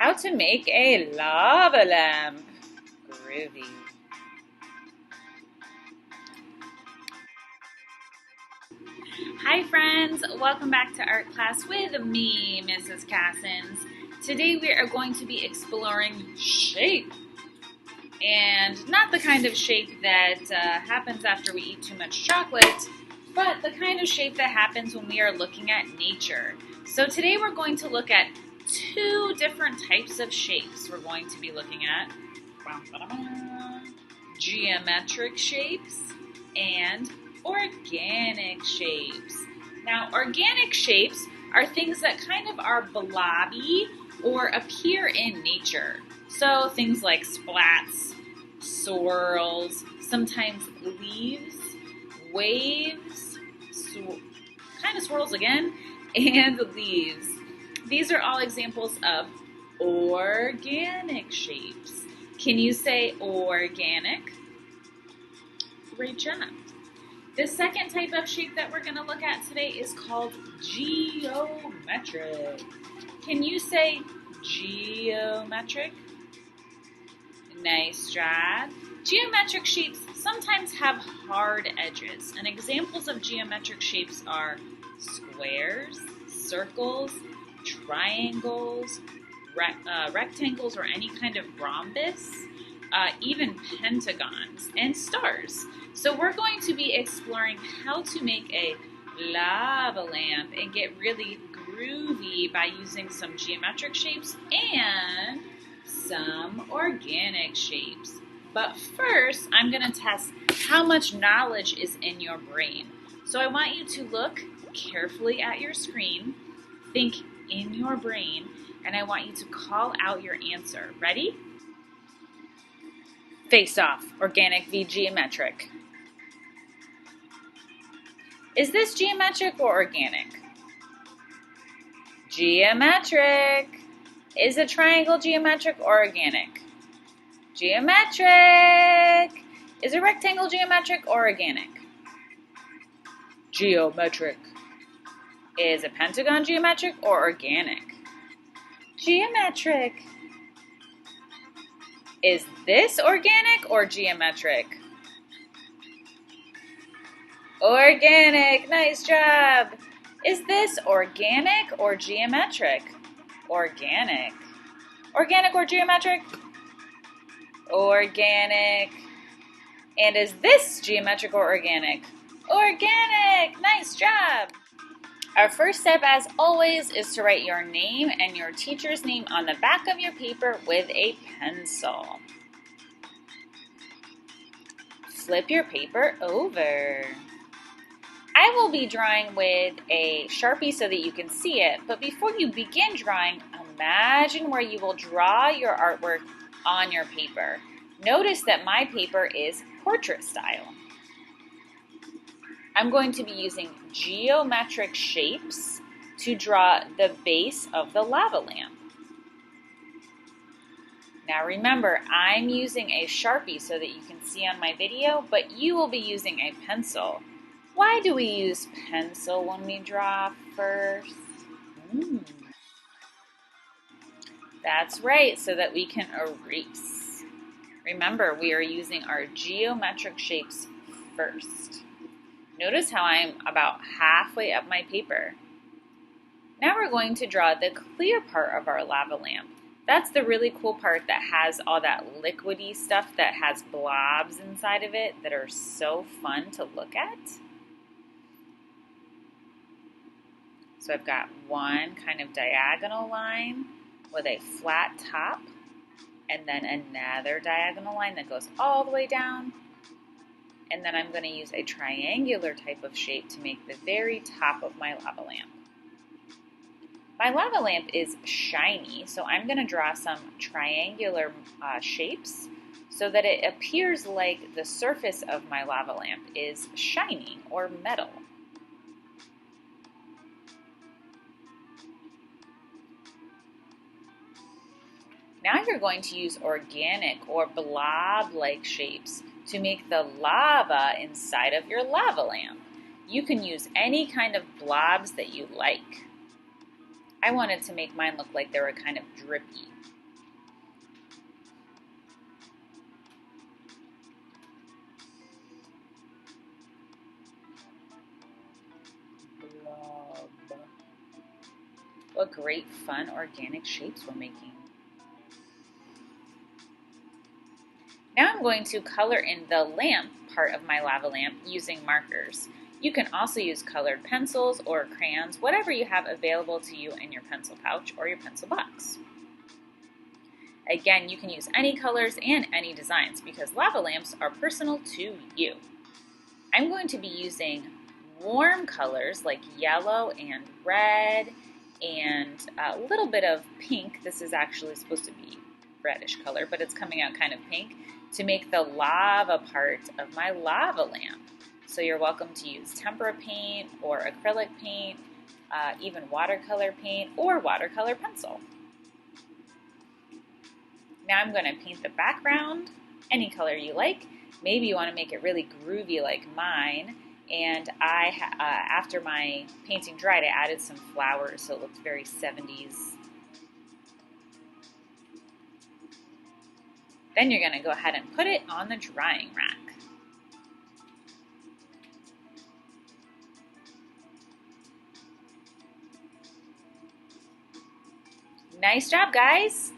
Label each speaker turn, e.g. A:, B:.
A: How to make a lava lamp. Groovy. Hi friends, welcome back to art class with me, Mrs. Cassins. Today we are going to be exploring shape. And not the kind of shape that happens after we eat too much chocolate, but the kind of shape that happens when we are looking at nature. So today we're going to look at two different types of shapes. We're going to be looking at geometric shapes and organic shapes. Now, organic shapes are things that kind of are blobby or appear in nature. So things like splats, swirls, sometimes leaves, waves, kind of swirls again, and leaves. These are all examples of organic shapes. Can you say organic? Great job. The second type of shape that we're going to look at today is called geometric. Can you say geometric? Nice job. Geometric shapes sometimes have hard edges, and examples of geometric shapes are squares, circles, triangles, rectangles, or any kind of rhombus, even pentagons and stars. So we're going to be exploring how to make a lava lamp and get really groovy by using some geometric shapes and some organic shapes. But first, I'm going to test how much knowledge is in your brain. So I want you to look carefully at your screen, think in your brain, and I want you to call out your answer. Ready? Face off, organic v geometric. Is this geometric or organic? Geometric. Is a triangle geometric or organic? Geometric. Is a rectangle geometric or organic? Geometric. Is a pentagon geometric or organic? Geometric. Is this organic or geometric? Organic. Nice job. Is this organic or geometric? Organic. Organic or geometric? Organic. And is this geometric or organic? Organic. Nice job. Our first step, as always, is to write your name and your teacher's name on the back of your paper with a pencil. Flip your paper over. I will be drawing with a Sharpie so that you can see it, but before you begin drawing, imagine where you will draw your artwork on your paper. Notice that my paper is portrait style. I'm going to be using geometric shapes to draw the base of the lava lamp. Now remember, I'm using a Sharpie so that you can see on my video, but you will be using a pencil. Why do we use pencil when we draw first? That's right, so that we can erase. Remember, we are using our geometric shapes first. Notice how I'm about halfway up my paper. Now we're going to draw the clear part of our lava lamp. That's the really cool part that has all that liquidy stuff that has blobs inside of it that are so fun to look at. So I've got one kind of diagonal line with a flat top, and then another diagonal line that goes all the way down. And then I'm going to use a triangular type of shape to make the very top of my lava lamp. My lava lamp is shiny, so I'm going to draw some triangular shapes so that it appears like the surface of my lava lamp is shiny or metal. Now you're going to use organic or blob-like shapes to make the lava inside of your lava lamp. You can use any kind of blobs that you like. I wanted to make mine look like they were kind of drippy. Blob. What great, fun, organic shapes we're making. Now I'm going to color in the lamp part of my lava lamp using markers. You can also use colored pencils or crayons, whatever you have available to you in your pencil pouch or your pencil box. Again, you can use any colors and any designs because lava lamps are personal to you. I'm going to be using warm colors like yellow and red and a little bit of pink. This is actually supposed to be reddish color, but it's coming out kind of pink to make the lava part of my lava lamp. So you're welcome to use tempera paint or acrylic paint, even watercolor paint or watercolor pencil. Now I'm going to paint the background any color you like. Maybe you want to make it really groovy like mine. And after my painting dried, I added some flowers so it looked very 70s. Then you're going to go ahead and put it on the drying rack. Nice job, guys!